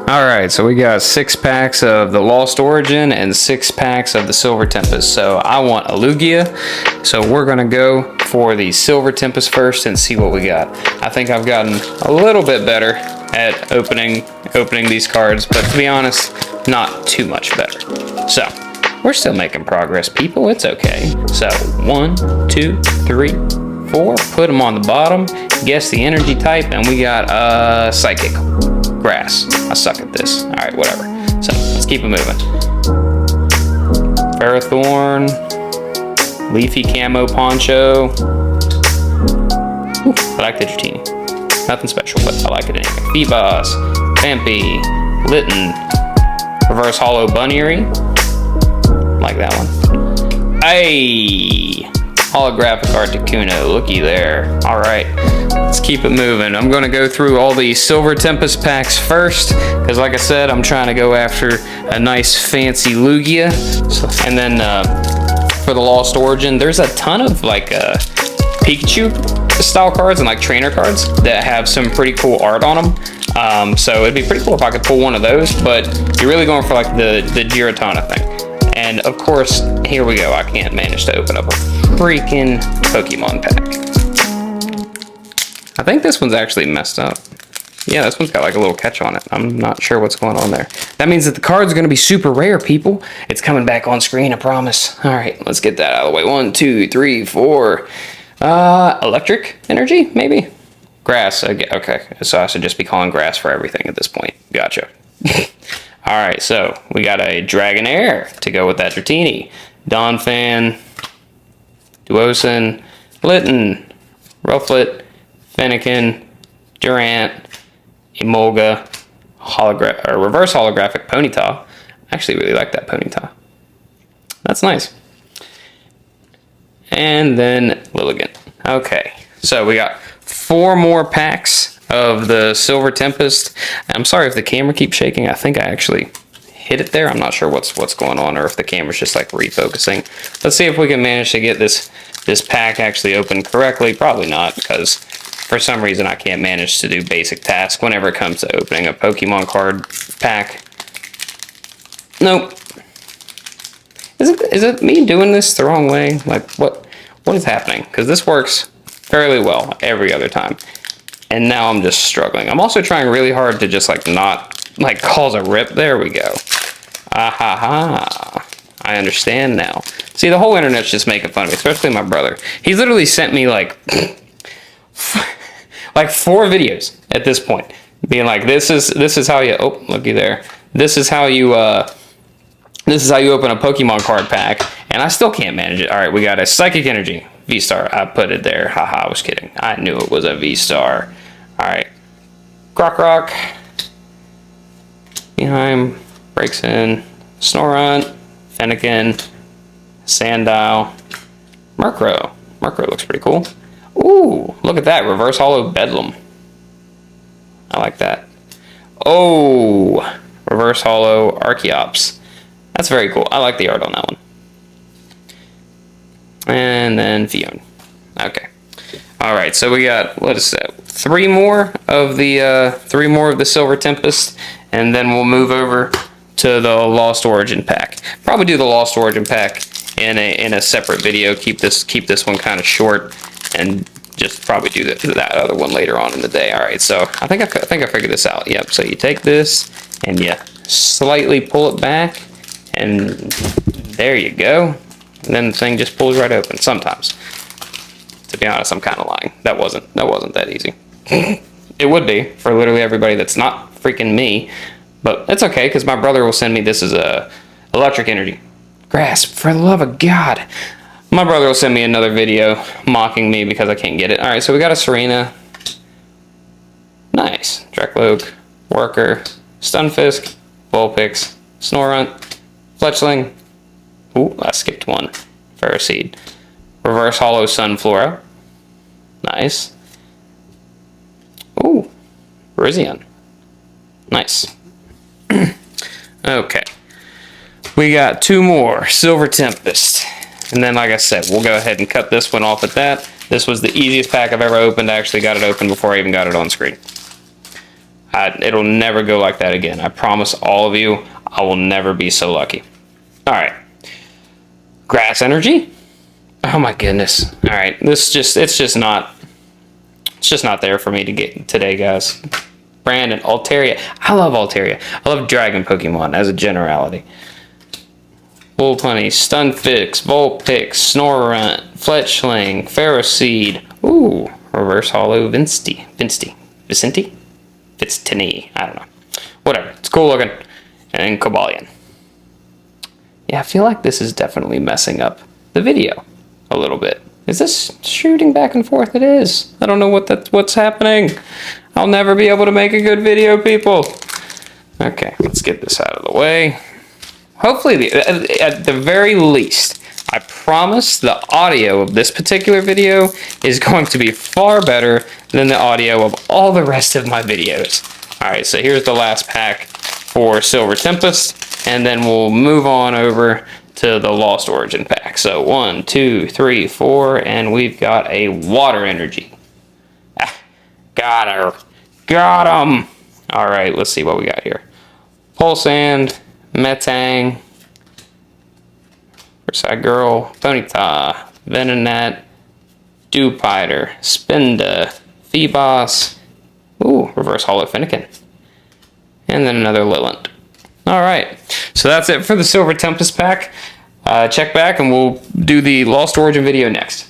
Alright, so we got 6 packs of the Lost Origin and 6 packs of the Silver Tempest. So I want a Lugia, so we're gonna go for the Silver Tempest first and see what we got. I think I've gotten a little bit better at opening these cards, but to be honest, not too much better. So, we're still making progress, people, it's okay. So, 1, 2, 3, 4, put them on the bottom, guess the energy type, and we got Psychic. Grass. I suck at this. Alright, whatever. So, let's keep it moving. Ferrothorn. Leafy Camo Poncho. Ooh, I like the Dratini. Nothing special, but I like it anyway. Feebas. Vampy. Litten. Reverse Hollow Buneary. Like that one. Hey! Holographic Articuno. Looky there. Alright. Let's keep it moving. I'm going to go through all the Silver Tempest packs first, because like I said, I'm trying to go after a nice fancy Lugia. And then for the Lost Origin, there's a ton of like Pikachu style cards and like trainer cards that have some pretty cool art on them. So it'd be pretty cool if I could pull one of those, but you're really going for like the Giratina thing. And of course, here we go. I can't manage to open up a freaking Pokemon pack. I think this one's actually messed up. Yeah, this one's got like a little catch on it. I'm not sure what's going on there. That means that the card's going to be super rare, people. It's coming back on screen, I promise. All right, let's get that out of the way. 1, 2, 3, 4. Electric energy, maybe? Grass. Okay, so I should just be calling grass for everything at this point. Gotcha. All right, so we got a Dragonair to go with that Dratini. Donphan, Duosin, Litten, Rufflet, Fennekin, Durant, Emolga, reverse holographic Ponyta. I actually really like that Ponyta. That's nice. And then Lilligant. Okay, so we got 4 more packs of the Silver Tempest. I'm sorry if the camera keeps shaking. I think I actually hit it there. I'm not sure what's going on, or if the camera's just like refocusing. Let's see if we can manage to get this pack actually opened correctly. Probably not, because for some reason I can't manage to do basic tasks whenever it comes to opening a Pokemon card pack. Nope. Is it me doing this the wrong way? Like, what is happening? Because this works fairly well every other time. And now I'm just struggling. I'm also trying really hard to just like not like cause a rip. There we go. Ahaha. I understand now. See, the whole internet's just making fun of me, especially my brother. He's literally sent me like 4 videos at this point, being like, this is how you looky there. This is how you open a Pokemon card pack, and I still can't manage it. All right, we got a Psychic Energy V-Star. I put it there. Haha, I was kidding. I knew it was a V-Star. All right, Croc, Beheim, breaks in, Snorunt, Fennekin, Sandile, Murkrow. Murkrow looks pretty cool. Ooh, look at that. Reverse Hollow Bedlam. I like that. Oh, Reverse Hollow Archeops. That's very cool. I like the art on that one. And then Fion. Okay. All right, so we got, what is that? 3 more of the Silver Tempest, and then we'll move over to the Lost Origin pack. Probably do the Lost Origin pack in a separate video. Keep this one kind of short, and just probably do that other one later on in the day. All right, so I think I figured this out. Yep. So you take this and you slightly pull it back, and there you go. And then the thing just pulls right open. Sometimes, to be honest, I'm kind of lying. That wasn't that easy. It would be for literally everybody that's not freaking me, but it's okay because my brother will send me. This is a electric energy. Grass, for the love of God. My brother will send me another video mocking me because I can't get it. All right, so we got a Serena. Nice. Drekloak, Worker, Stunfisk, Vulpix, Snorunt, Fletchling. Ooh, I skipped one. Ferroseed. Reverse Hollow Sunflora. Nice. Ooh, Virizion. Nice. Okay. We got 2 more. Silver Tempest. And then, like I said, we'll go ahead and cut this one off at that. This was the easiest pack I've ever opened. I actually got it open before I even got it on screen. It'll never go like that again. I promise all of you, I will never be so lucky. All right. Grass energy. Oh my goodness. All right. It's just not there for me to get today, guys. Brandon, Altaria. I love Altaria. I love Dragon Pokemon as a generality. Bullpunny, Stunfix, Vulpix, Snorunt, Fletchling, Ferroseed. Ooh, Reverse Holo Vicentini? I don't know. Whatever. It's cool looking. And Cobalion. Yeah, I feel like this is definitely messing up the video a little bit. Is this shooting back and forth? It is. I don't know what's happening. I'll never be able to make a good video, people. Okay, let's get this out of the way. Hopefully, at the very least, I promise the audio of this particular video is going to be far better than the audio of all the rest of my videos. Alright, so here's the last pack for Silver Tempest, and then we'll move on over to the Lost Origin pack. So 1, 2, 3, 4, and we've got a Water Energy. Got her. Got him. Alright, let's see what we got here. Pulsand, Metang, Versailles Girl, Ponyta, Venonat, Dewpider, Spinda, Phoebos, ooh, Reverse Holo Fennekin, and then another Lillant. Alright, so that's it for the Silver Tempest pack. Check back and we'll do the Lost Origin video next.